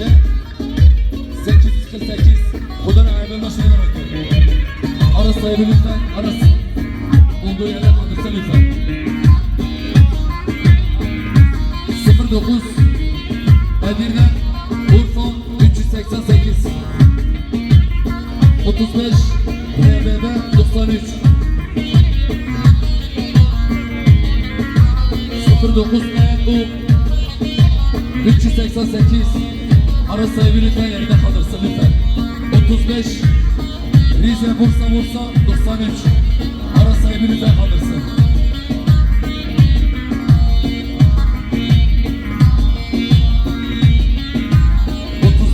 J 848 Kudan ayrılma şeyine bakın. Ara sahibi lütfen arasın. Olduğu yerde kaldırsın lütfen. 09 Edirne Urfa 388 35 RBB 93 09 EU 388 Ara sahibi lütfen yerine kalırsın lütfen. 35 Rize Bursa 93 Ara sahibi lütfen kalırsın.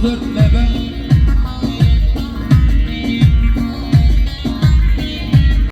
34